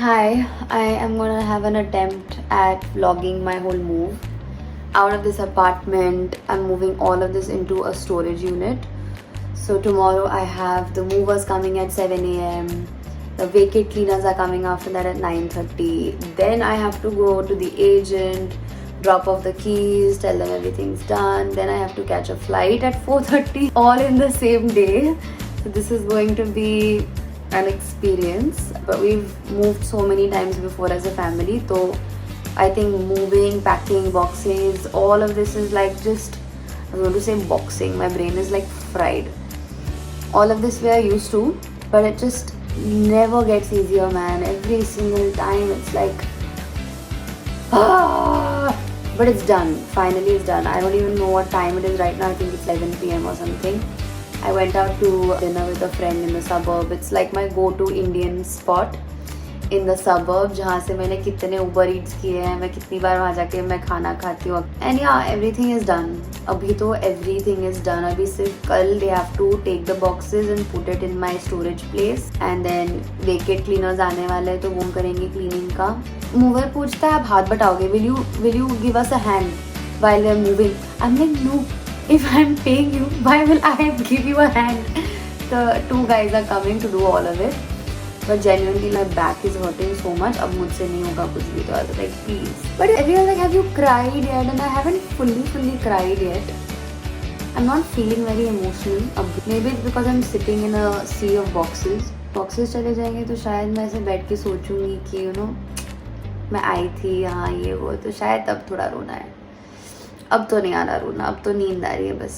Hi, I am gonna have an attempt at vlogging my whole move out of this apartment. I'm moving all of this into a storage unit. So tomorrow I have the movers coming at 7 a.m. The vacate cleaners are coming after that at 9:30. Then I have to go to the agent, drop off the keys, tell them everything's done. Then I have to catch a flight at 4:30, all in the same day. So this is going to be an experience, but we've moved so many times before as a family, so I think moving, packing boxes, all of this is like just, I was going to say boxing, my brain is like fried. All of this we are used to, but it just never gets easier, man. Every single time it's like but it's done. Finally it's done. I don't even know what time it is right now. I think it's 11 p.m. or something. I went out to dinner with a friend in the suburb. It's like my go-to Indian spot in the suburb, जहाँ से मैंने कितने Uber Eats किए हैं, मैं कितनी बार वहाँ जाके मैं खाना खाती हूँ. And yeah, everything is done. अभी तो everything is done. अभी सिर्फ कल they have to take the boxes and put it in my storage place. And then vacate cleaners आने वाले हैं तो वो करेंगे cleaning का. Mover पूछता है आप हाथ बटाओगे? Will you give us a hand while we are moving? I'm like no. If I'm paying you, why will I give you a hand? The two guys are coming to do all of it. But genuinely my back is hurting so much. अब मुझसे नहीं होगा कुछ भी तो I was like please. But everyone like have you cried yet? And I haven't fully cried yet. I'm not feeling very emotional. Maybe it's because I'm sitting in a sea of boxes. Boxes चले जाएंगे तो शायद मैं ऐसे बैठ के सोचूंगी कि मैं आई थी यहाँ ये वो तो शायद तब थोड़ा रोना है. अब तो नहीं आ रहा रोना, अब तो नींद आ रही है बस.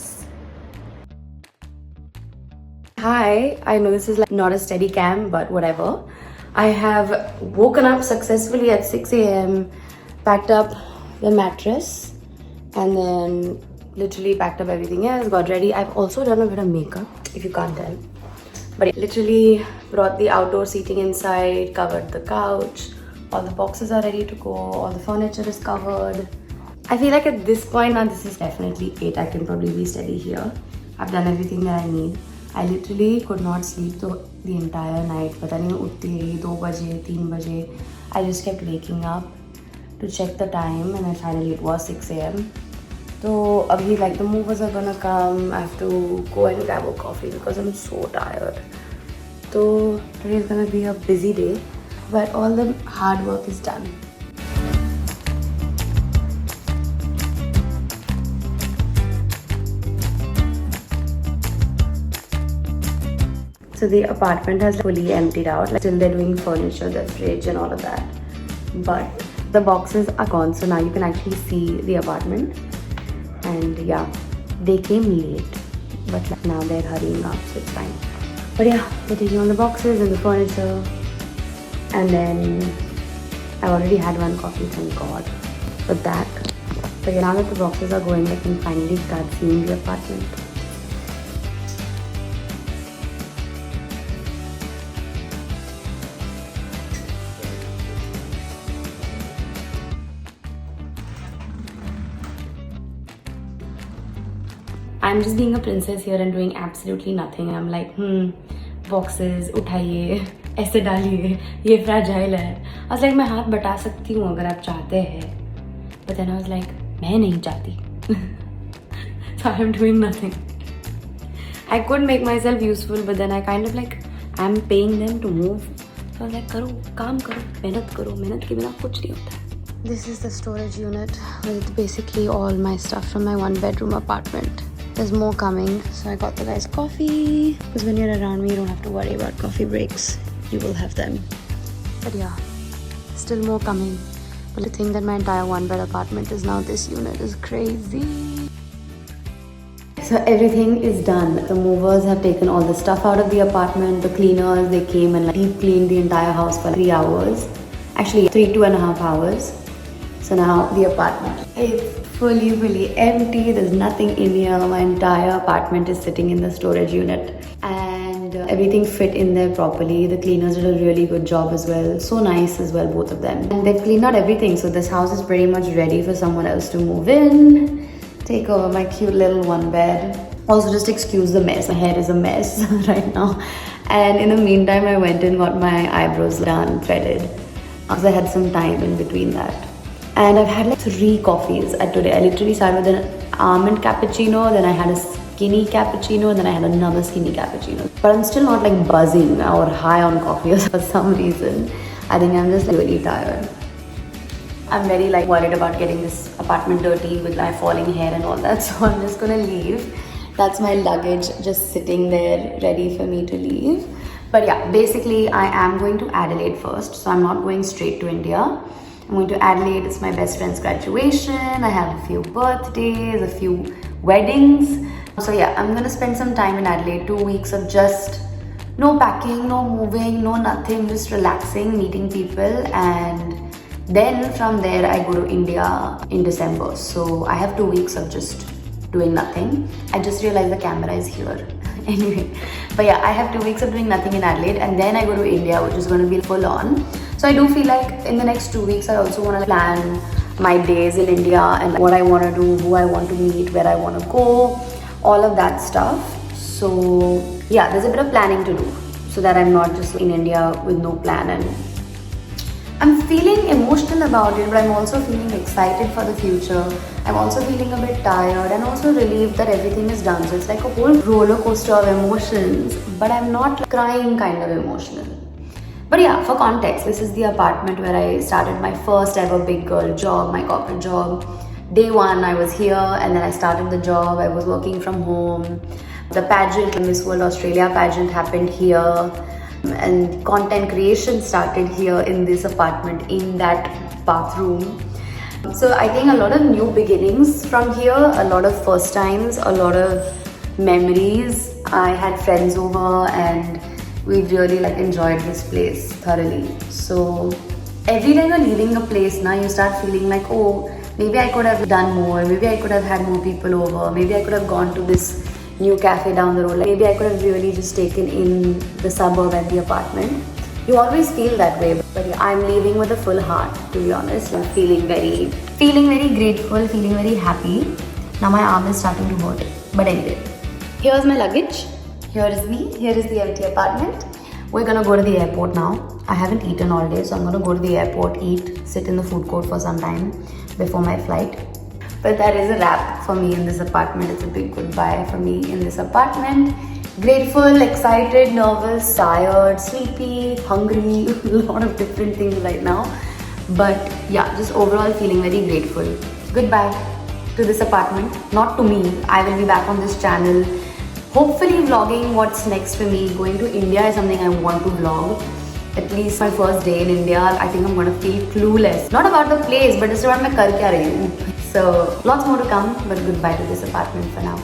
Hi, I know this is like not a steady cam, but whatever. I have woken up successfully at 6 a.m., packed up the mattress, and then literally packed up everything else, got ready. I've also done a bit of makeup, if you can't tell. But literally brought the outdoor seating inside, covered the couch, all the boxes are ready to go, all the furniture is covered. I feel like at this point now this is definitely it. I can probably be steady here. I've done everything that I need. I literally could not sleep the entire night. पता नहीं उठती रही 2 बजे 3 बजे. I just kept waking up to check the time and then finally it was 6 a.m. So abhi like the movers are gonna come. I have to go and grab a coffee because I'm so tired. So today is gonna be a busy day, but all the hard work is done. So the apartment has fully emptied out. Like still they're doing furniture, the fridge and all of that. But the boxes are gone. So now you can actually see the apartment. And yeah, they came late. But like now they're hurrying up, so it's fine. But yeah, they're taking all the boxes and the furniture. And then I already had one coffee, thank God, for that. But yeah, now that the boxes are going, I can finally start seeing the apartment. I'm just being a princess here and doing absolutely nothing. I'm like, boxes, उठाइए, ऐसे डालिए, ये fragile है. I was like, मैं हाथ बटा सकती हूँ अगर आप चाहते हैं. But then I was like, मैं नहीं चाहती. So I'm doing nothing. I could make myself useful, but then I kind of like, I'm paying them to move. So I was like, करो, काम करो, मेहनत के बिना कुछ नहीं होता. This is the storage unit with basically all my stuff from my 1-bedroom apartment. There's more coming, so I got the guys coffee because when you're around me you don't have to worry about coffee breaks, you will have them. But yeah, still more coming. But to think that my entire 1-bed apartment is now this unit is crazy. So everything is done. The movers have taken all the stuff out of the apartment. The cleaners, they came and like deep cleaned the entire house for 3 hours. Actually 2.5 hours. So now the apartment is fully empty. There's nothing in here. My entire apartment is sitting in the storage unit. And everything fit in there properly. The cleaners did a really good job as well. So nice as well, both of them. And they've cleaned out everything. So this house is pretty much ready for someone else to move in. Take over my cute little 1-bed. Also just excuse the mess. My hair is a mess right now. And in the meantime, I went and got my eyebrows done, threaded. because I had some time in between that. And I've had like 3 coffees at today. I literally started with an almond cappuccino, then I had a skinny cappuccino, then I had another skinny cappuccino. But I'm still not like buzzing or high on coffee for some reason. I think I'm just like really tired. I'm very like worried about getting this apartment dirty with my falling hair and all that, so I'm just gonna leave. That's my luggage just sitting there ready for me to leave. But yeah, basically I am going to Adelaide first, so I'm not going straight to India. I'm going to Adelaide. It's my best friend's graduation. I have a few birthdays, a few weddings. So yeah, I'm gonna spend some time in Adelaide, 2 weeks of just no packing, no moving, no nothing, just relaxing, meeting people, and then from there I go to India in December. So I have 2 weeks of just doing nothing. I just realized the camera is here. Anyway, but yeah, I have 2 weeks of doing nothing in Adelaide, and then I go to India, which is going to be full on. So I do feel like in the next 2 weeks I also want to plan my days in India and what I want to do, who I want to meet, where I want to go, all of that stuff. So yeah, there's a bit of planning to do so that I'm not just in India with no plan. And I'm feeling emotional about it, but I'm also feeling excited for the future. I'm also feeling a bit tired and also relieved that everything is done. So it's like a whole roller coaster of emotions, but I'm not like crying kind of emotional. But yeah, for context, this is the apartment where I started my first ever big girl job, my corporate job. Day one, I was here, and then I started the job. I was working from home. The pageant, Miss World Australia pageant, happened here. And content creation started here in this apartment, in that bathroom. So I think a lot of new beginnings from here, a lot of first times, a lot of memories. I had friends over and we really like enjoyed this place thoroughly. So every time you're leaving a place now, you start feeling like, oh, maybe I could have done more, maybe I could have had more people over, maybe I could have gone to this new cafe down the road, like maybe I could have really just taken in the suburb and the apartment. You always feel that way, but yeah, I'm leaving with a full heart, to be honest. I'm feeling very grateful, feeling very happy. Now my arm is starting to hurt. But anyway, here's my luggage. Here is me. Here is the empty apartment. We're gonna go to the airport now. I haven't eaten all day, so I'm gonna go to the airport, eat, sit in the food court for some time before my flight. But that is a wrap for me in this apartment. It's a big goodbye for me in this apartment. Grateful, excited, nervous, tired, sleepy, hungry, a lot of different things right now. But yeah, just overall feeling very grateful. Goodbye to this apartment. Not to me. I will be back on this channel, hopefully vlogging what's next for me. Going to India is something I want to vlog. At least my first day in India, I think I'm going to feel clueless. Not about the place, but it's about my kar kya rahi hu. So lots more to come, but goodbye to this apartment for now.